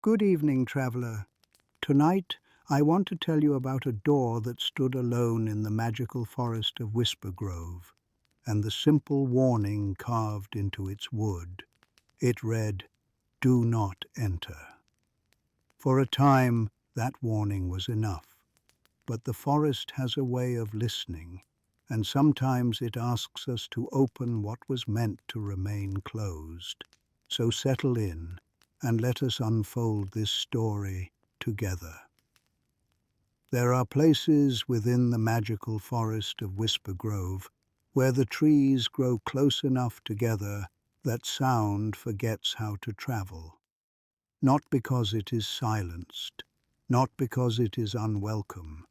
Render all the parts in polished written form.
Good evening, traveler. Tonight, I want to tell you about a door that stood alone in the magical forest of Whispergrove, and the simple warning carved into its wood. It read, "Do not enter." For a time, that warning was enough, but the forest has a way of listening, and sometimes it asks us to open what was meant to remain closed. So settle in, and let us unfold this story together. There are places within the magical forest of Whispergrove where the trees grow close enough together that sound forgets how to travel. Not because it is silenced, not because it is unwelcome,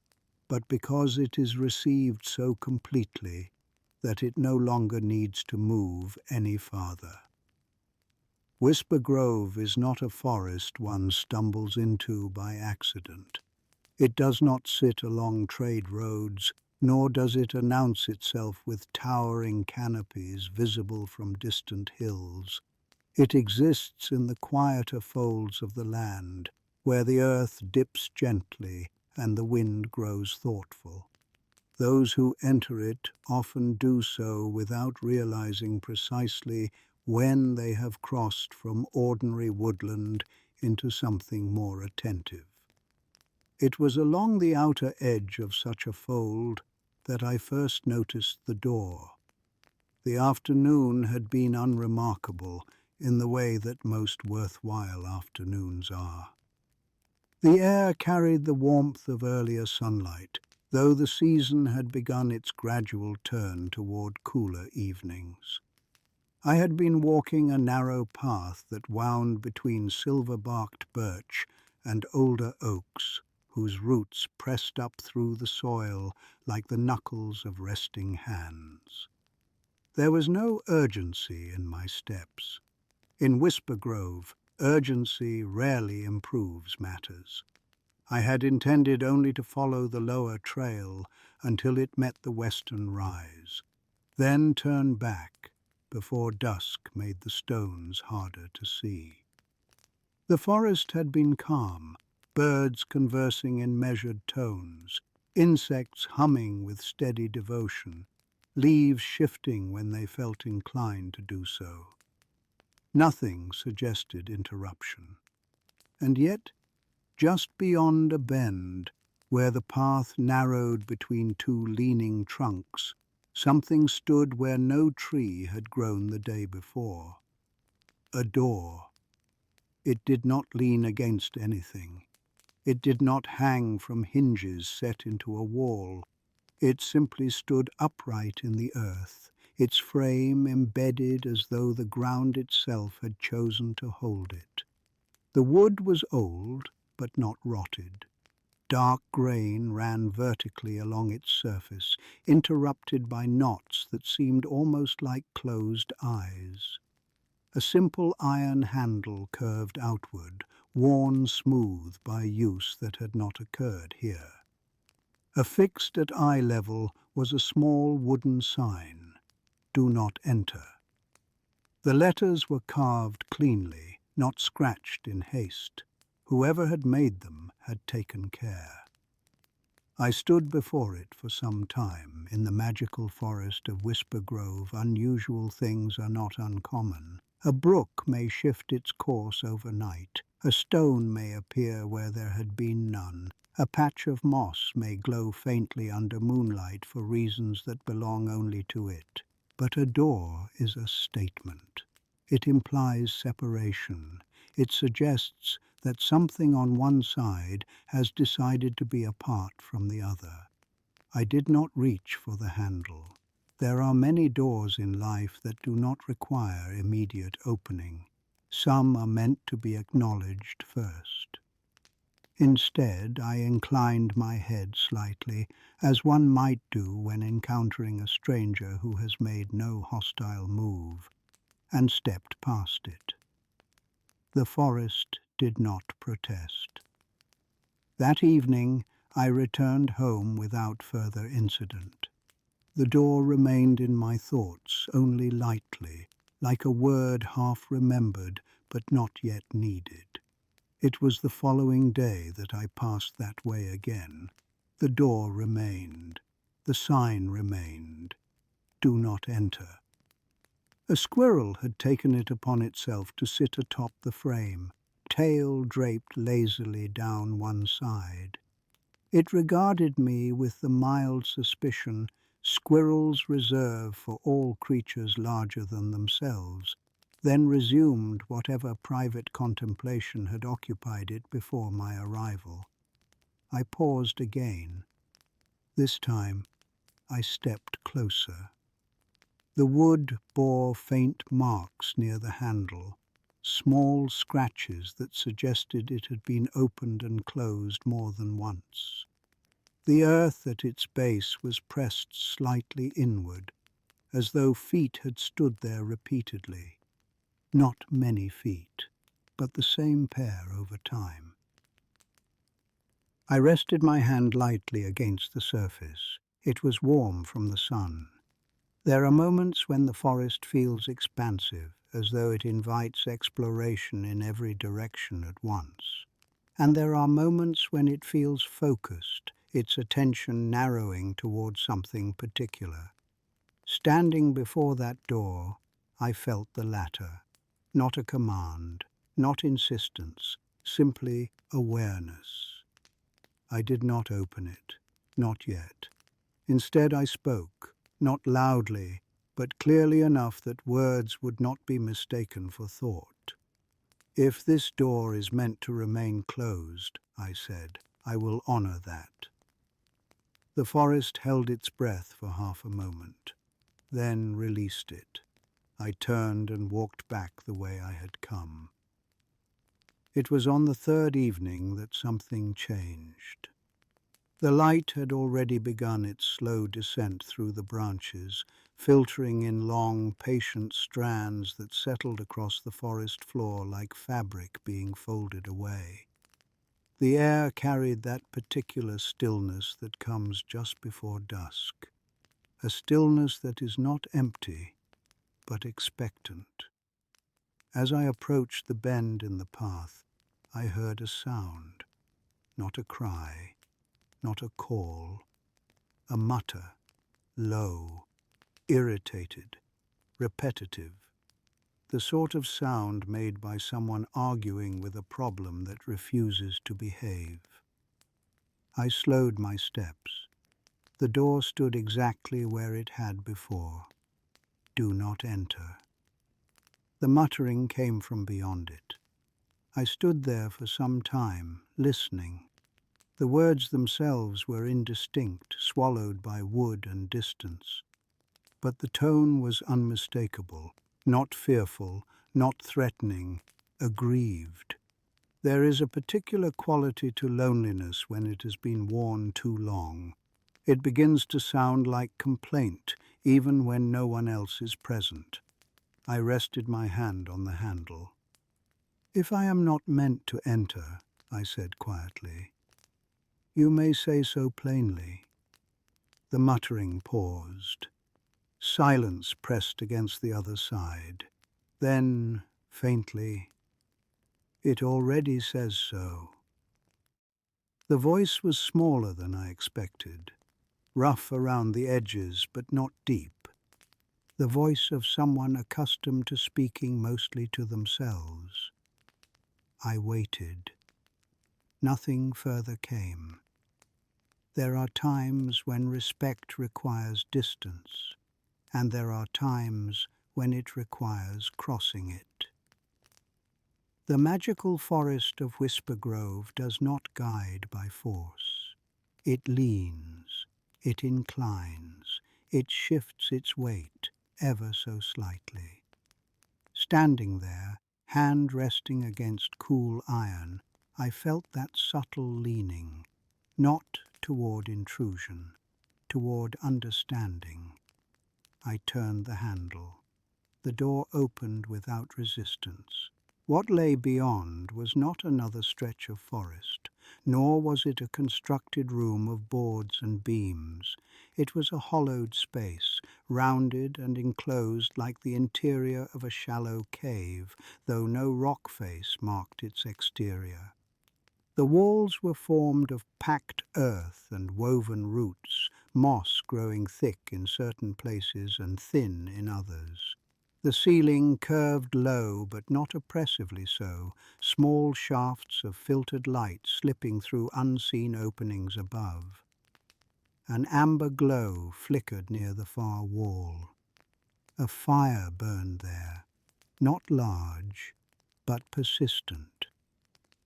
but because it is received so completely that it no longer needs to move any farther. Whispergrove is not a forest one stumbles into by accident. It does not sit along trade roads, nor does it announce itself with towering canopies visible from distant hills. It exists in the quieter folds of the land, where the earth dips gently and the wind grows thoughtful. Those who enter it often do so without realizing precisely when they have crossed from ordinary woodland into something more attentive. It was along the outer edge of such a fold that I first noticed the door. The afternoon had been unremarkable in the way that most worthwhile afternoons are. The air carried the warmth of earlier sunlight, though the season had begun its gradual turn toward cooler evenings. I had been walking a narrow path that wound between silver-barked birch and older oaks, whose roots pressed up through the soil like the knuckles of resting hands. There was no urgency in my steps. In Whispergrove, urgency rarely improves matters. I had intended only to follow the lower trail until it met the western rise, then turn back before dusk made the stones harder to see. The forest had been calm, birds conversing in measured tones, insects humming with steady devotion, leaves shifting when they felt inclined to do so. Nothing suggested interruption. And yet, just beyond a bend, where the path narrowed between two leaning trunks, something stood where no tree had grown the day before. A door. It did not lean against anything. It did not hang from hinges set into a wall. It simply stood upright in the earth, its frame embedded as though the ground itself had chosen to hold it. The wood was old, but not rotted. Dark grain ran vertically along its surface, interrupted by knots that seemed almost like closed eyes. A simple iron handle curved outward, worn smooth by use that had not occurred here. Affixed at eye level was a small wooden sign, "Do not enter." The letters were carved cleanly, not scratched in haste. Whoever had made them had taken care. I stood before it for some time. In the magical forest of Whispergrove, unusual things are not uncommon. A brook may shift its course overnight. A stone may appear where there had been none. A patch of moss may glow faintly under moonlight for reasons that belong only to it. But a door is a statement. It implies separation. It suggests that something on one side has decided to be apart from the other. I did not reach for the handle. There are many doors in life that do not require immediate opening. Some are meant to be acknowledged first. Instead, I inclined my head slightly, as one might do when encountering a stranger who has made no hostile move, and stepped past it. The forest did not protest. That evening, I returned home without further incident. The door remained in my thoughts only lightly, like a word half remembered but not yet needed. It was the following day that I passed that way again. The door remained. The sign remained. Do not enter. A squirrel had taken it upon itself to sit atop the frame, tail draped lazily down one side. It regarded me with the mild suspicion squirrels reserve for all creatures larger than themselves, then resumed whatever private contemplation had occupied it before my arrival. I paused again. This time I stepped closer. The wood bore faint marks near the handle, small scratches that suggested it had been opened and closed more than once. The earth at its base was pressed slightly inward, as though feet had stood there repeatedly. Not many feet, but the same pair over time. I rested my hand lightly against the surface. It was warm from the sun. There are moments when the forest feels expansive, as though it invites exploration in every direction at once. And there are moments when it feels focused, its attention narrowing toward something particular. Standing before that door, I felt the latter. Not a command, not insistence, simply awareness. I did not open it, not yet. Instead I spoke. Not loudly, but clearly enough that words would not be mistaken for thought. If this door is meant to remain closed, I said, I will honor that. The forest held its breath for half a moment, then released it. I turned and walked back the way I had come. It was on the third evening that something changed. The light had already begun its slow descent through the branches, filtering in long, patient strands that settled across the forest floor like fabric being folded away. The air carried that particular stillness that comes just before dusk, a stillness that is not empty, but expectant. As I approached the bend in the path, I heard a sound, not a cry, not a call, a mutter, low, irritated, repetitive, the sort of sound made by someone arguing with a problem that refuses to behave. I slowed my steps. The door stood exactly where it had before. Do not enter. The muttering came from beyond it. I stood there for some time, listening. The words themselves were indistinct, swallowed by wood and distance. But the tone was unmistakable, not fearful, not threatening, aggrieved. There is a particular quality to loneliness when it has been worn too long. It begins to sound like complaint, even when no one else is present. I rested my hand on the handle. If I am not meant to enter, I said quietly, you may say so plainly. The muttering paused. Silence pressed against the other side. Then, faintly, it already says so. The voice was smaller than I expected, rough around the edges but not deep. The voice of someone accustomed to speaking mostly to themselves. I waited. Nothing further came. There are times when respect requires distance, and there are times when it requires crossing it. The magical forest of Whispergrove does not guide by force. It leans, it inclines, it shifts its weight ever so slightly. Standing there, hand resting against cool iron, I felt that subtle leaning, not toward intrusion, toward understanding. I turned the handle. The door opened without resistance. What lay beyond was not another stretch of forest, Nor was it a constructed room of boards and beams. It was a hollowed space, rounded and enclosed like the interior of a shallow cave, though no rock face marked its exterior. The walls were formed of packed earth and woven roots, moss growing thick in certain places and thin in others. The ceiling curved low, but not oppressively so, small shafts of filtered light slipping through unseen openings above. An amber glow flickered near the far wall. A fire burned there, not large, but persistent.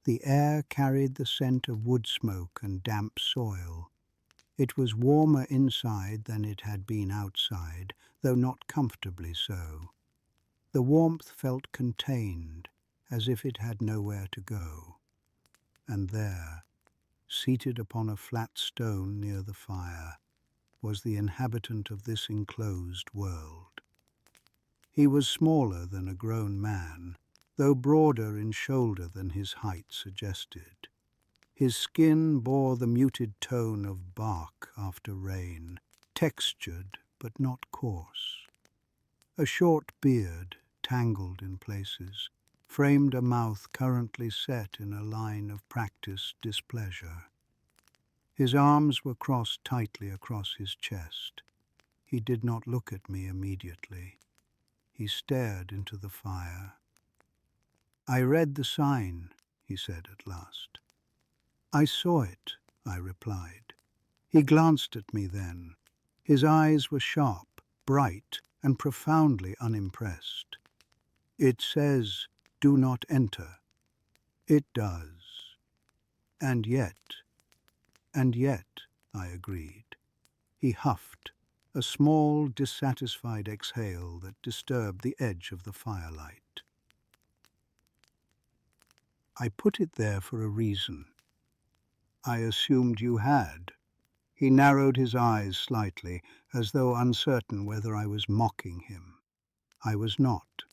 The air carried the scent of wood smoke and damp soil. It was warmer inside than it had been outside, though not comfortably so. The warmth felt contained, as if it had nowhere to go. And there, seated upon a flat stone near the fire, was the inhabitant of this enclosed world. He was smaller than a grown man, though broader in shoulder than his height suggested. His skin bore the muted tone of bark after rain, textured but not coarse. A short beard, tangled in places, framed a mouth currently set in a line of practiced displeasure. His arms were crossed tightly across his chest. He did not look at me immediately. He stared into the fire. "I read the sign," he said at last. "I saw it," I replied. He glanced at me then. His eyes were sharp, bright, and profoundly unimpressed. "It says, 'Do not enter.'" "It does." And yet, I agreed. He huffed, a small, dissatisfied exhale that disturbed the edge of the firelight. "I put it there for a reason." "I assumed you had." He narrowed his eyes slightly, as though uncertain whether I was mocking him. I was not.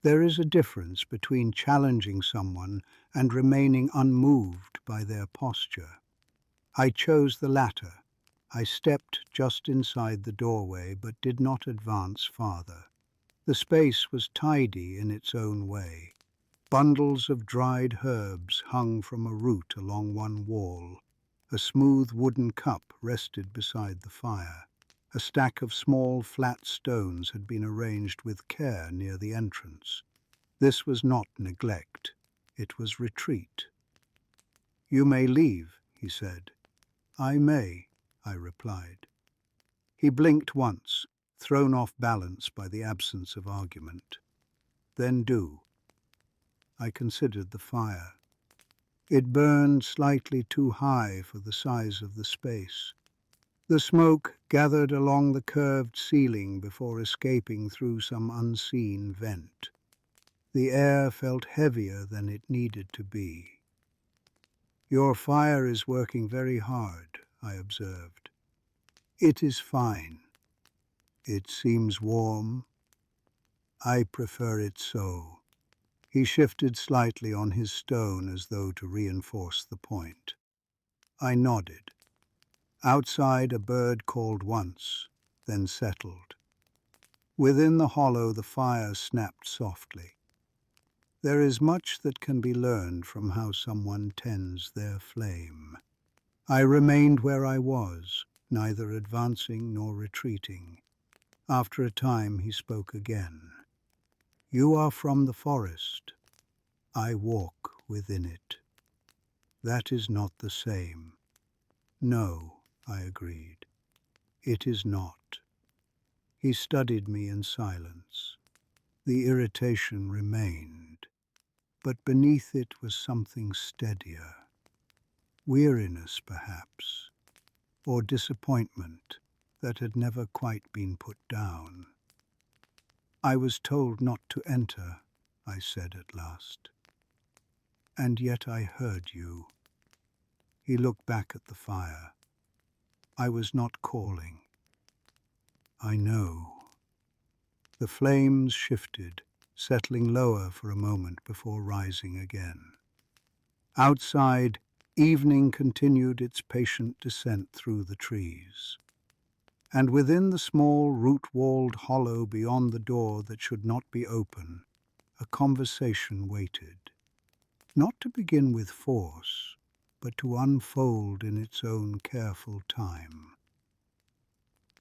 There is a difference between challenging someone and remaining unmoved by their posture. I chose the latter. I stepped just inside the doorway, but did not advance farther. The space was tidy in its own way. Bundles of dried herbs hung from a root along one wall. A smooth wooden cup rested beside the fire. A stack of small flat stones had been arranged with care near the entrance. This was not neglect. It was retreat. "You may leave," he said. "I may," I replied. He blinked once, thrown off balance by the absence of argument. "Then do." I considered the fire. It burned slightly too high for the size of the space. The smoke gathered along the curved ceiling before escaping through some unseen vent. The air felt heavier than it needed to be. "Your fire is working very hard," I observed. "It is fine." "It seems warm." "I prefer it so." He shifted slightly on his stone as though to reinforce the point. I nodded. Outside a bird called once, then settled. Within the hollow the fire snapped softly. There is much that can be learned from how someone tends their flame. I remained where I was, neither advancing nor retreating. After a time he spoke again. "You are from the forest. I walk within it. That is not the same." "No," I agreed. "It is not." He studied me in silence. The irritation remained, but beneath it was something steadier. Weariness, perhaps, or disappointment that had never quite been put down. "I was told not to enter," I said at last. "And yet I heard you." He looked back at the fire. "I was not calling." "I know." The flames shifted, settling lower for a moment before rising again. Outside, Evening continued its patient descent through the trees, and within the small root-walled hollow beyond the door that should not be open, a conversation waited, not to begin with force, but to unfold in its own careful time.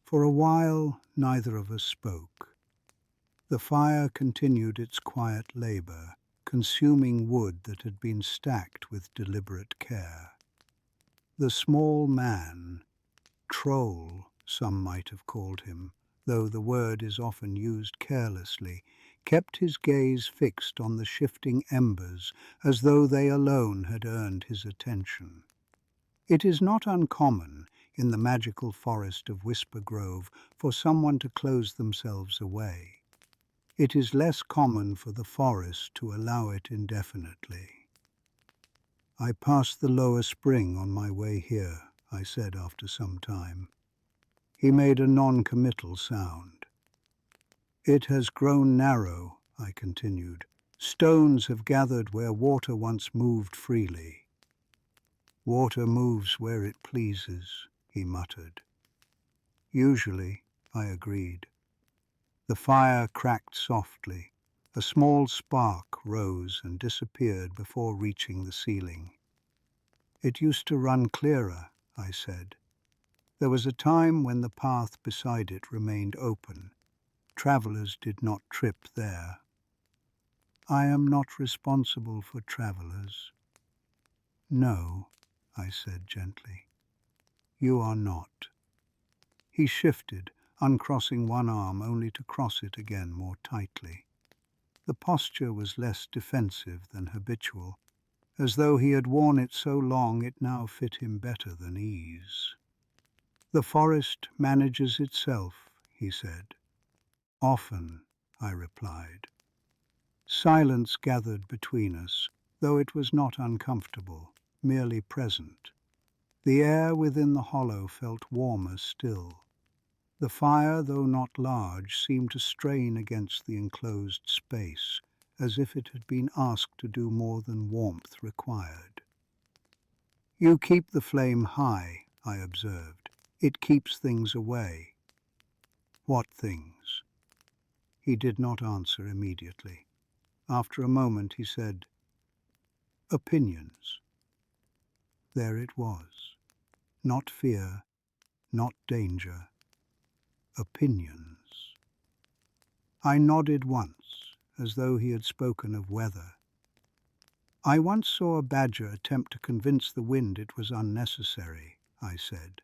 For a while, neither of us spoke. The fire continued its quiet labor, consuming wood that had been stacked with deliberate care. The small man, troll, some might have called him, though the word is often used carelessly, kept his gaze fixed on the shifting embers as though they alone had earned his attention. It is not uncommon in the magical forest of Whispergrove for someone to close themselves away. It is less common for the forest to allow it indefinitely. "I passed the lower spring on my way here," I said after some time. He made a non-committal sound. "It has grown narrow," I continued. "Stones have gathered where water once moved freely." "Water moves where it pleases," he muttered. "Usually," I agreed. The fire cracked softly. A small spark rose and disappeared before reaching the ceiling. "It used to run clearer," I said. "There was a time when the path beside it remained open. Travelers did not trip there." "I am not responsible for travelers." "No," I said gently. "You are not." He shifted, uncrossing one arm only to cross it again more tightly. The posture was less defensive than habitual, as though he had worn it so long it now fit him better than ease. "The forest manages itself," he said. "Often," I replied. Silence gathered between us, though it was not uncomfortable, merely present. The air within the hollow felt warmer still. The fire, though not large, seemed to strain against the enclosed space, as if it had been asked to do more than warmth required. "You keep the flame high," I observed. "It keeps things away." "What things?" He did not answer immediately. After a moment he said, "Opinions." There it was. Not fear, not danger. Opinions. I nodded once, as though he had spoken of weather. "I once saw a badger attempt to convince the wind it was unnecessary," I said.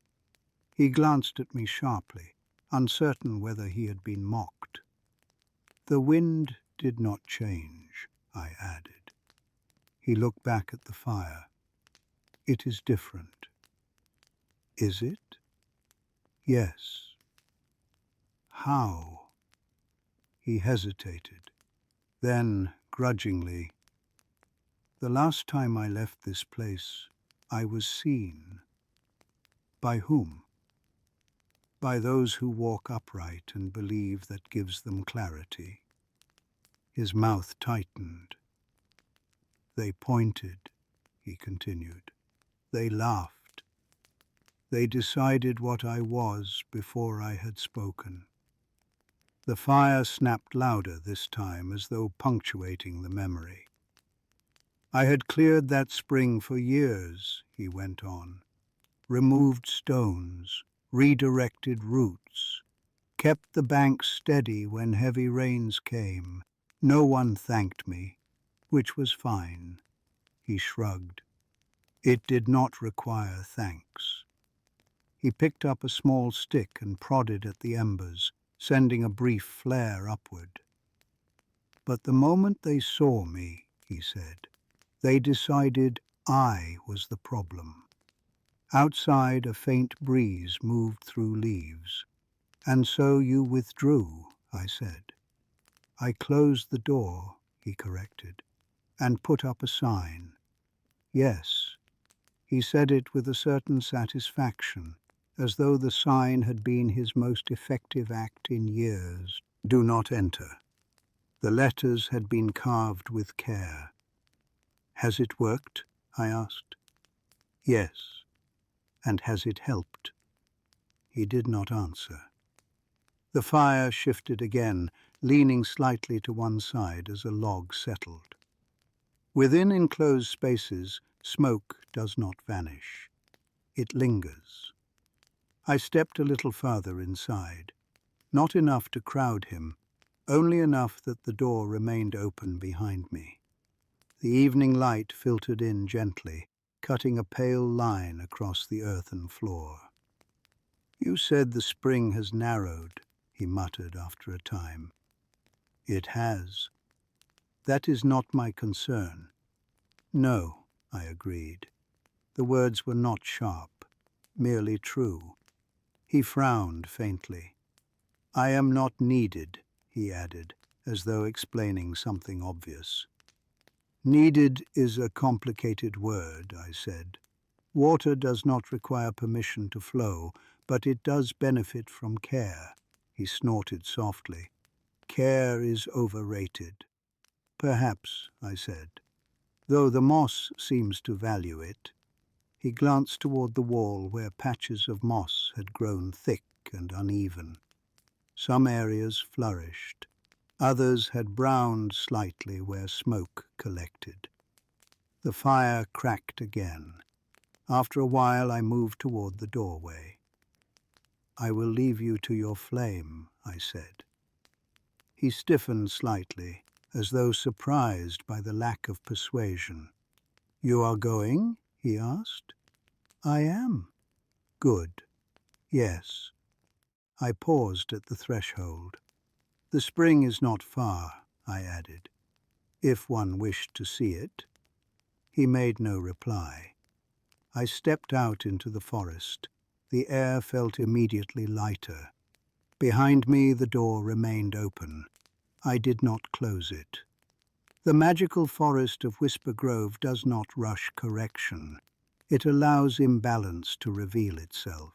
He glanced at me sharply, uncertain whether he had been mocked. "The wind did not change," I added. He looked back at the fire. "It is different." "Is it?" "Yes." "How?" He hesitated. Then, grudgingly, "The last time I left this place, I was seen." "By whom?" "By those who walk upright and believe that gives them clarity." His mouth tightened. "They pointed," he continued. "They laughed. They decided what I was before I had spoken." The fire snapped louder this time, as though punctuating the memory. "I had cleared that spring for years," he went on. "Removed stones, redirected roots, kept the banks steady when heavy rains came. No one thanked me, which was fine." He shrugged. "It did not require thanks." He picked up a small stick and prodded at the embers, sending a brief flare upward. "But the moment they saw me," he said, "they decided I was the problem." Outside, a faint breeze moved through leaves. "And so you withdrew," I said. "I closed the door," he corrected, "and put up a sign." "Yes." He said it with a certain satisfaction, as though the sign had been his most effective act in years. "Do not enter." The letters had been carved with care. "Has it worked?" I asked. Yes. And has it helped? He did not answer. The fire shifted again, leaning slightly to one side as a log settled. Within enclosed spaces, smoke does not vanish. It lingers. I stepped a little farther inside. Not enough to crowd him, only enough that the door remained open behind me. The evening light filtered in gently, cutting a pale line across the earthen floor. "You said the spring has narrowed," he muttered after a time. "It has. That is not my concern." "No," I agreed. The words were not sharp, merely true. He frowned faintly. "I am not needed," he added, as though explaining something obvious. "Needed is a complicated word," I said. "Water does not require permission to flow, but it does benefit from care." He snorted softly. "Care is overrated." "Perhaps," I said, "though the moss seems to value it." He glanced toward the wall where patches of moss had grown thick and uneven. Some areas flourished. Others had browned slightly where smoke collected. The fire cracked again. After a while I moved toward the doorway. "I will leave you to your flame," I said. He stiffened slightly, as though surprised by the lack of persuasion. "You are going?" he asked. "I am." "Good. Yes." I paused at the threshold. "The spring is not far," I added, "if one wished to see it." He made no reply. I stepped out into the forest. The air felt immediately lighter. Behind me the door remained open. I did not close it. The magical forest of Whispergrove does not rush correction. It allows imbalance to reveal itself.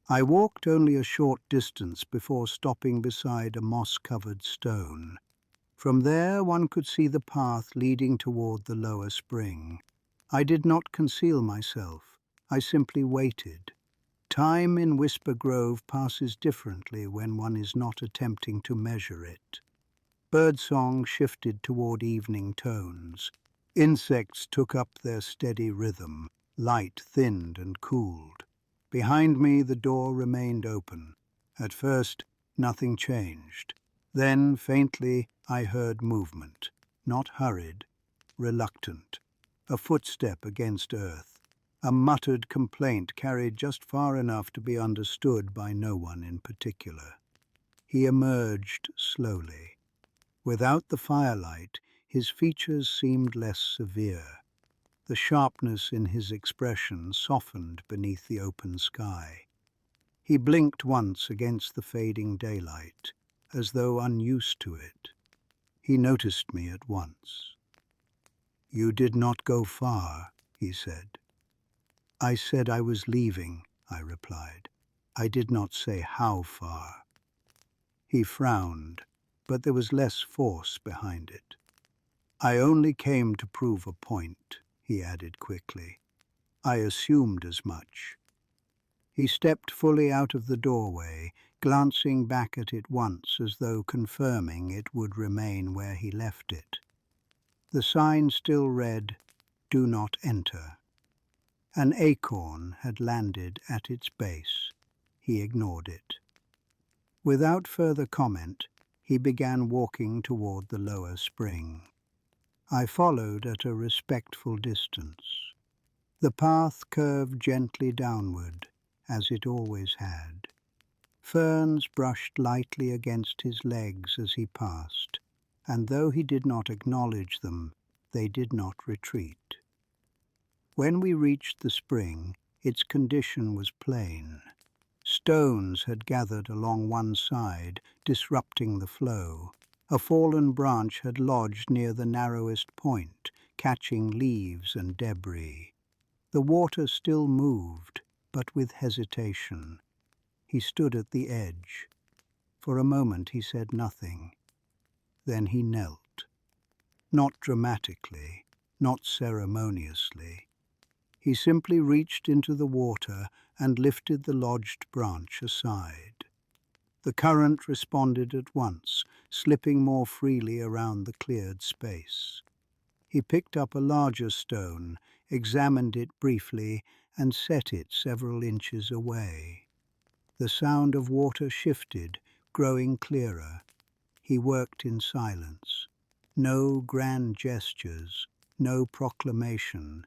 I walked only a short distance before stopping beside a moss-covered stone. From there one could see the path leading toward the lower spring. I did not conceal myself. I simply waited. Time in Whispergrove passes differently when one is not attempting to measure it. Birdsong shifted toward evening tones. Insects took up their steady rhythm. Light thinned and cooled. Behind me the door remained open. At first, nothing changed. Then, faintly, I heard movement. Not hurried, reluctant. A footstep against earth. A muttered complaint carried just far enough to be understood by no one in particular. He emerged slowly. Without the firelight, his features seemed less severe. The sharpness in his expression softened beneath the open sky. He blinked once against the fading daylight, as though unused to it. He noticed me at once. "You did not go far," he said. "I said I was leaving," I replied. "I did not say how far." He frowned, but there was less force behind it. "I only came to prove a point," he added quickly. "I assumed as much." He stepped fully out of the doorway, glancing back at it once as though confirming it would remain where he left it. The sign still read, "Do not enter." An acorn had landed at its base. He ignored it. Without further comment, he began walking toward the lower spring. I followed at a respectful distance. The path curved gently downward, as it always had. Ferns brushed lightly against his legs as he passed, and though he did not acknowledge them, they did not retreat. When we reached the spring, its condition was plain. Stones had gathered along one side, disrupting the flow. A fallen branch had lodged near the narrowest point, catching leaves and debris. The water still moved, but with hesitation. He stood at the edge. For a moment he said nothing. Then he knelt. Not dramatically, not ceremoniously. He simply reached into the water and lifted the lodged branch aside. The current responded at once, slipping more freely around the cleared space. He picked up a larger stone, examined it briefly, and set it several inches away. The sound of water shifted, growing clearer. He worked in silence. No grand gestures, no proclamation,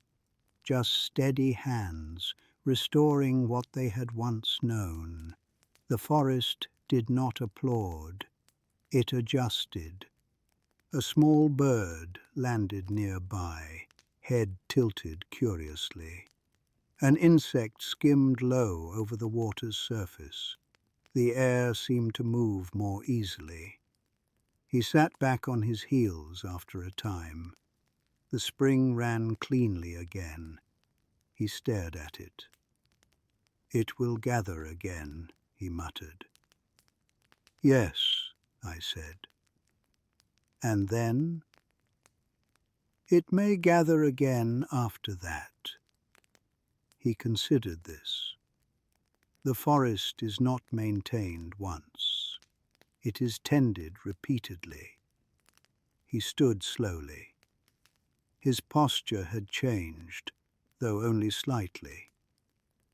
just steady hands, restoring what they had once known. The forest did not applaud. It adjusted. A small bird landed nearby, head tilted curiously. An insect skimmed low over the water's surface. The air seemed to move more easily. He sat back on his heels after a time. The spring ran cleanly again. He stared at it. "It will gather again," he muttered. "Yes," I said. "And then?" "It may gather again after that." He considered this. The forest is not maintained once. It is tended repeatedly. He stood slowly. His posture had changed, though only slightly.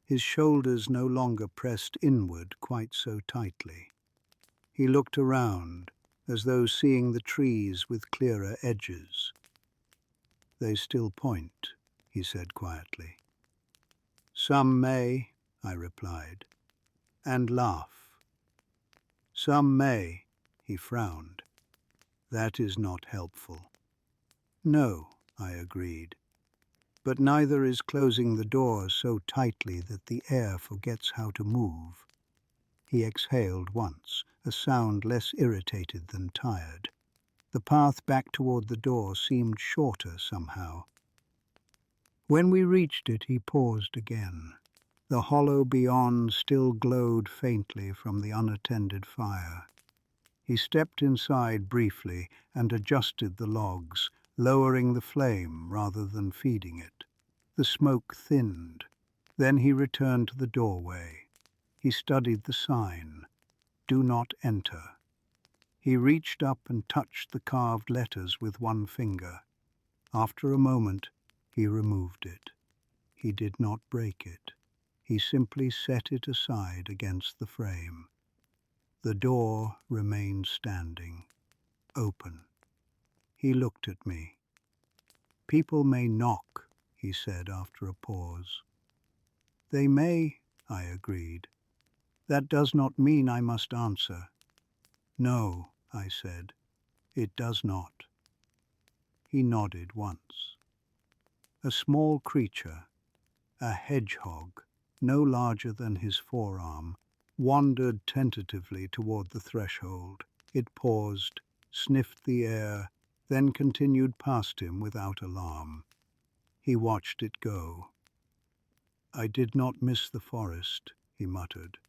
His shoulders no longer pressed inward quite so tightly. He looked around, as though seeing the trees with clearer edges. "They still point," he said quietly. "Some may," I replied, "and laugh." "Some may," he frowned. "That is not helpful." "No," I agreed, "but neither is closing the door so tightly that the air forgets how to move." He exhaled once, a sound less irritated than tired. The path back toward the door seemed shorter somehow. When we reached it, he paused again. The hollow beyond still glowed faintly from the unattended fire. He stepped inside briefly and adjusted the logs, lowering the flame rather than feeding it. The smoke thinned. Then he returned to the doorway. He studied the sign, "Do not enter." He reached up and touched the carved letters with one finger. After a moment, he removed it. He did not break it. He simply set it aside against the frame. The door remained standing, open. He looked at me. "People may knock," he said after a pause. "They may," I agreed. "That does not mean I must answer." "No," I said, "it does not." He nodded once. A small creature, a hedgehog, no larger than his forearm, wandered tentatively toward the threshold. It paused, sniffed the air, then continued past him without alarm. He watched it go. "I did not miss the forest," he muttered.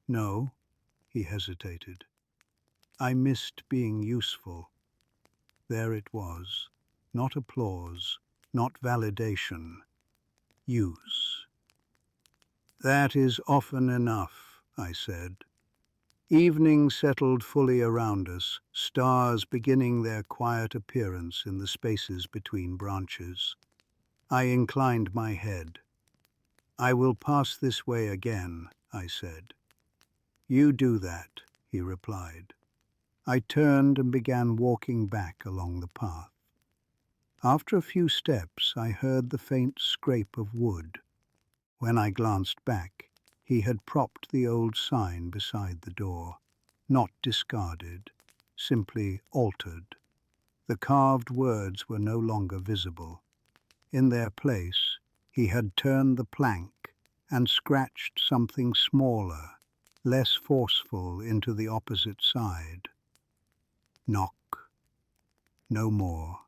"No," he hesitated. "I missed being useful." There it was. Not applause, not validation. Use. "That is often enough," I said. Evening settled fully around us, stars beginning their quiet appearance in the spaces between branches. I inclined my head. "I will pass this way again," I said. "You do that," he replied. I turned and began walking back along the path. After a few steps, I heard the faint scrape of wood. When I glanced back, he had propped the old sign beside the door, not discarded, simply altered. The carved words were no longer visible. In their place, he had turned the plank and scratched something smaller, less forceful, into the opposite side. Knock. No more.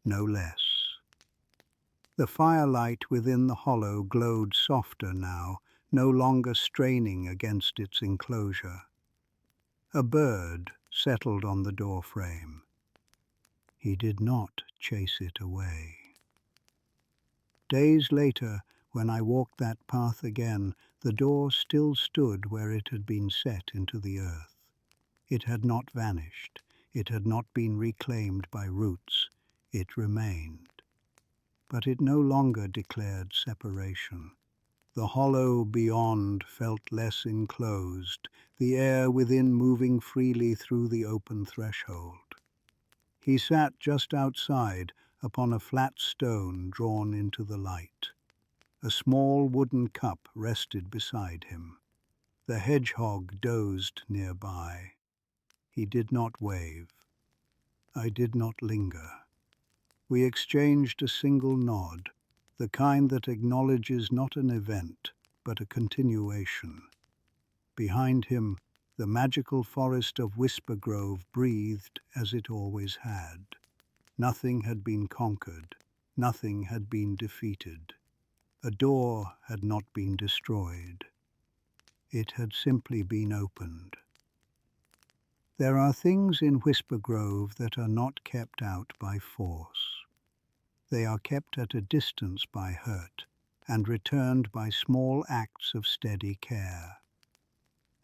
No less. The firelight within the hollow glowed softer now, no longer straining against its enclosure. A bird settled on the door frame. He did not chase it away. Days later, when I walked that path again, the door still stood where it had been set into the earth. It had not vanished. It had not been reclaimed by roots. It remained. But it no longer declared separation. The hollow beyond felt less enclosed, the air within moving freely through the open threshold. He sat just outside, upon a flat stone drawn into the light. A small wooden cup rested beside him. The hedgehog dozed nearby. He did not wave. I did not linger. We exchanged a single nod, the kind that acknowledges not an event, but a continuation. Behind him, the magical forest of Whispergrove breathed as it always had. Nothing had been conquered. Nothing had been defeated. A door had not been destroyed. It had simply been opened. There are things in Whispergrove that are not kept out by force. They are kept at a distance by hurt, and returned by small acts of steady care.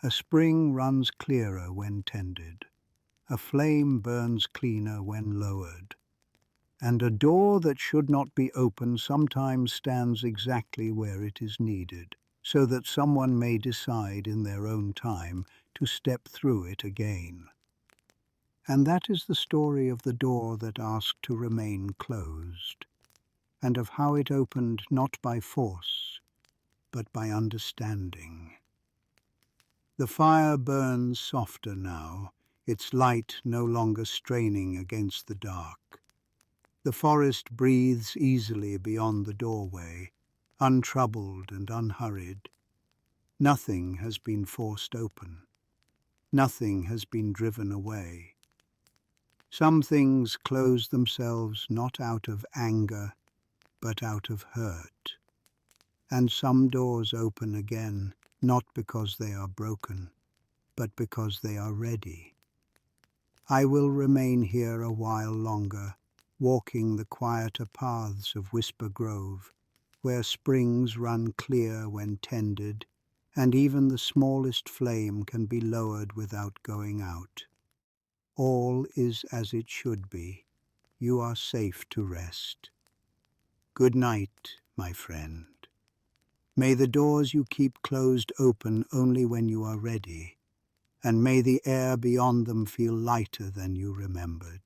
A spring runs clearer when tended. A flame burns cleaner when lowered. And a door that should not be open sometimes stands exactly where it is needed, so that someone may decide in their own time to step through it again. And that is the story of the door that asked to remain closed, and of how it opened not by force, but by understanding. The fire burns softer now, its light no longer straining against the dark. The forest breathes easily beyond the doorway, untroubled and unhurried. Nothing has been forced open. Nothing has been driven away. Some things close themselves not out of anger, but out of hurt. And some doors open again, not because they are broken, but because they are ready. I will remain here a while longer, walking the quieter paths of Whispergrove, where springs run clear when tended, and even the smallest flame can be lowered without going out. All is as it should be. You are safe to rest. Good night, my friend. May the doors you keep closed open only when you are ready, and may the air beyond them feel lighter than you remembered.